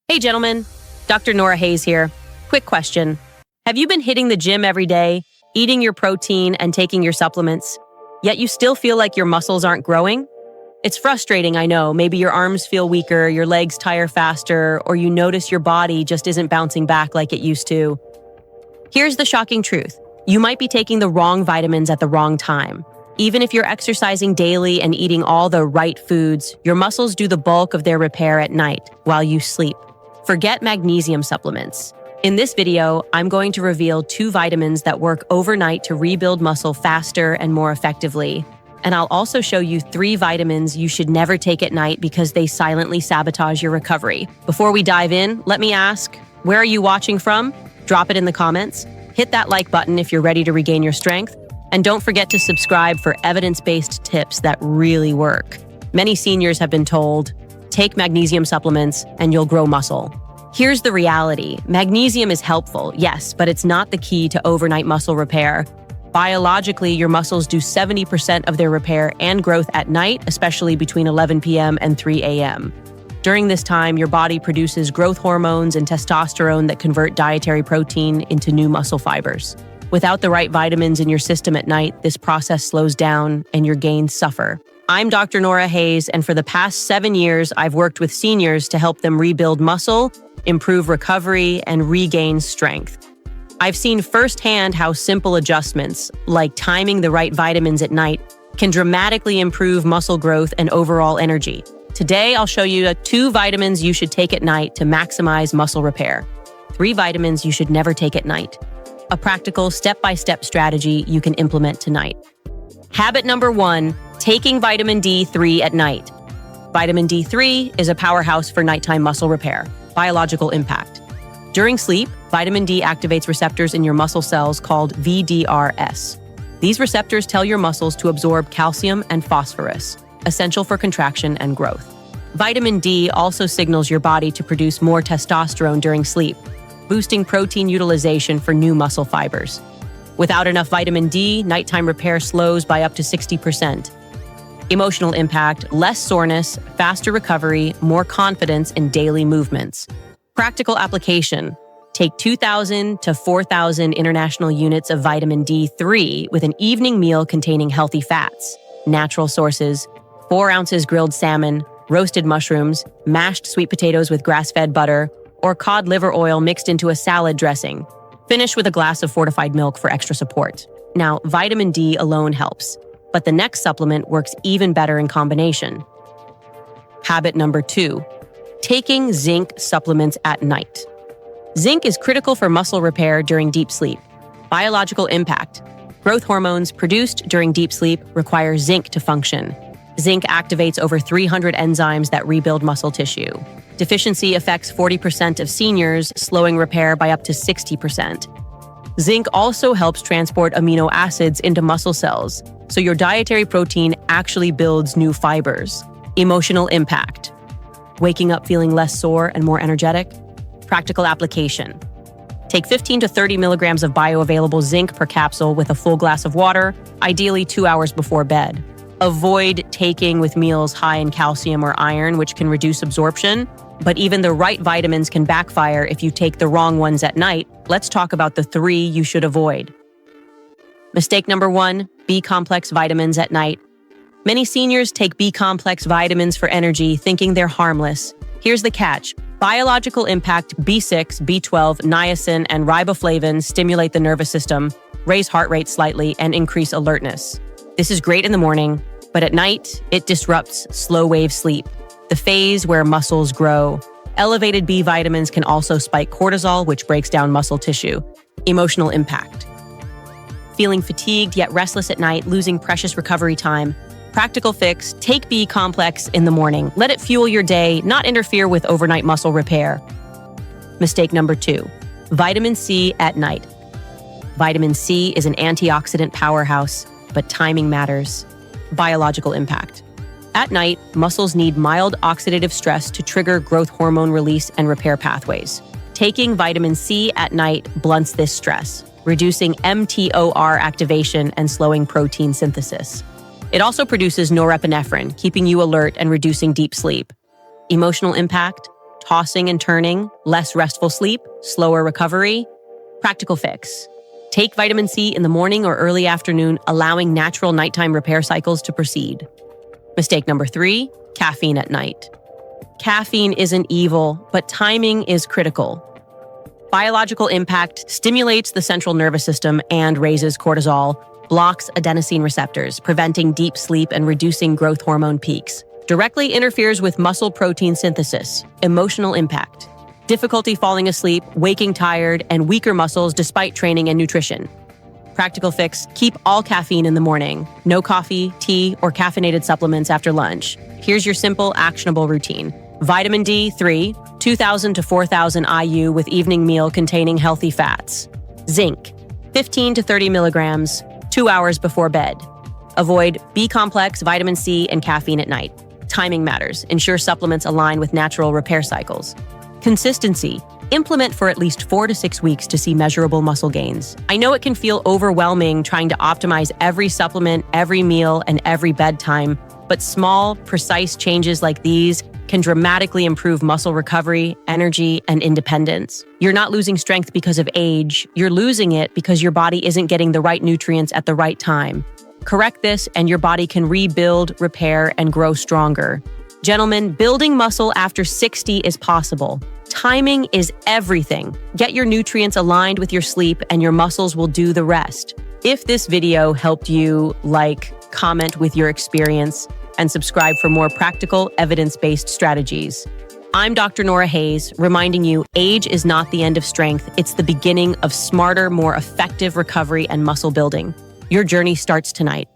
Hey gentlemen, Dr. Nora Hayes here. Quick question. Have you been hitting the gym every day, eating your protein and taking your supplements, yet you still feel like your muscles aren't growing? It's frustrating, I know. Maybe your arms feel weaker, your legs tire faster, or you notice your body just isn't bouncing back like it used to. Here's the shocking truth. You might be taking the wrong vitamins at the wrong time. Even if you're exercising daily and eating all the right foods, your muscles do the bulk of their repair at night while you sleep. Forget magnesium supplements. In this video, I'm going to reveal 2 vitamins that work overnight to rebuild muscle faster and more effectively. And I'll also show you 3 vitamins you should never take at night because they silently sabotage your recovery. Before we dive in, let me ask, where are you watching from? Drop it in the comments. Hit that like button if you're ready to regain your strength. And don't forget to subscribe for evidence-based tips that really work. Many seniors have been told, take magnesium supplements and you'll grow muscle. Here's the reality. Magnesium is helpful, yes, but it's not the key to overnight muscle repair. Biologically, your muscles do 70% of their repair and growth at night, especially between 11 p.m. and 3 a.m. During this time, your body produces growth hormones and testosterone that convert dietary protein into new muscle fibers. Without the right vitamins in your system at night, this process slows down and your gains suffer. I'm Dr. Nora Hayes, and for the past 7 years, I've worked with seniors to help them rebuild muscle, improve recovery, and regain strength. I've seen firsthand how simple adjustments, like timing the right vitamins at night, can dramatically improve muscle growth and overall energy. Today, I'll show you 2 vitamins you should take at night to maximize muscle repair. 3 vitamins you should never take at night. A practical step-by-step strategy you can implement tonight. Habit number 1, taking vitamin D3 at night. Vitamin D3 is a powerhouse for nighttime muscle repair. Biological impact. During sleep, vitamin D activates receptors in your muscle cells called VDRS. These receptors tell your muscles to absorb calcium and phosphorus, essential for contraction and growth. Vitamin D also signals your body to produce more testosterone during sleep, boosting protein utilization for new muscle fibers. Without enough vitamin D, nighttime repair slows by up to 60%. Emotional impact, less soreness, faster recovery, more confidence in daily movements. Practical application. Take 2,000 to 4,000 international units of vitamin D3 with an evening meal containing healthy fats, natural sources, 4 ounces grilled salmon, roasted mushrooms, mashed sweet potatoes with grass-fed butter, or cod liver oil mixed into a salad dressing. Finish with a glass of fortified milk for extra support. Now, vitamin D alone helps, but the next supplement works even better in combination. Habit number 2, taking zinc supplements at night. Zinc is critical for muscle repair during deep sleep. Biological impact. Growth hormones produced during deep sleep require zinc to function. Zinc activates over 300 enzymes that rebuild muscle tissue. Deficiency affects 40% of seniors, slowing repair by up to 60%. Zinc also helps transport amino acids into muscle cells, so your dietary protein actually builds new fibers. Emotional impact. Waking up feeling less sore and more energetic? Practical application. Take 15 to 30 milligrams of bioavailable zinc per capsule with a full glass of water, ideally 2 hours before bed. Avoid taking with meals high in calcium or iron, which can reduce absorption. But even the right vitamins can backfire if you take the wrong ones at night. Let's talk about the 3 you should avoid. Mistake number 1, B-complex vitamins at night. Many seniors take B-complex vitamins for energy, thinking they're harmless. Here's the catch. Biological impact B6, B12, niacin, and riboflavin stimulate the nervous system, raise heart rate slightly, and increase alertness. This is great in the morning, but at night, it disrupts slow-wave sleep, the phase where muscles grow. Elevated B vitamins can also spike cortisol, which breaks down muscle tissue. Emotional impact. Feeling fatigued yet restless at night, losing precious recovery time. Practical fix, take B complex in the morning. Let it fuel your day, not interfere with overnight muscle repair. Mistake number 2, vitamin C at night. Vitamin C is an antioxidant powerhouse, but timing matters. Biological impact. At night, muscles need mild oxidative stress to trigger growth hormone release and repair pathways. Taking vitamin C at night blunts this stress, reducing mTOR activation and slowing protein synthesis. It also produces norepinephrine, keeping you alert and reducing deep sleep. Emotional impact. tossing and turning, less restful sleep, slower recovery. Practical fix. Take vitamin C in the morning or early afternoon, allowing natural nighttime repair cycles to proceed. Mistake number 3, caffeine at night. Caffeine isn't evil, but timing is critical. Biological impact stimulates the central nervous system and raises cortisol, blocks adenosine receptors, preventing deep sleep and reducing growth hormone peaks. Directly interferes with muscle protein synthesis, emotional impact. Difficulty falling asleep, waking tired, and weaker muscles despite training and nutrition. Practical fix, keep all caffeine in the morning. No coffee, tea, or caffeinated supplements after lunch. Here's your simple, actionable routine. Vitamin D3, 2,000 to 4,000 IU with evening meal containing healthy fats. Zinc, 15 to 30 milligrams, 2 hours before bed. Avoid B-complex, vitamin C, and caffeine at night. Timing matters. Ensure supplements align with natural repair cycles. Consistency. Implement for at least 4 to 6 weeks to see measurable muscle gains. I know it can feel overwhelming trying to optimize every supplement, every meal, and every bedtime, but small, precise changes like these can dramatically improve muscle recovery, energy, and independence. You're not losing strength because of age. You're losing it because your body isn't getting the right nutrients at the right time. Correct this, and your body can rebuild, repair, and grow stronger. Gentlemen, building muscle after 60 is possible. Timing is everything. Get your nutrients aligned with your sleep, and your muscles will do the rest. If this video helped you, comment with your experience, and subscribe for more practical, evidence-based strategies. I'm Dr. Nora Hayes, reminding you, age is not the end of strength. It's the beginning of smarter, more effective recovery and muscle building. Your journey starts tonight.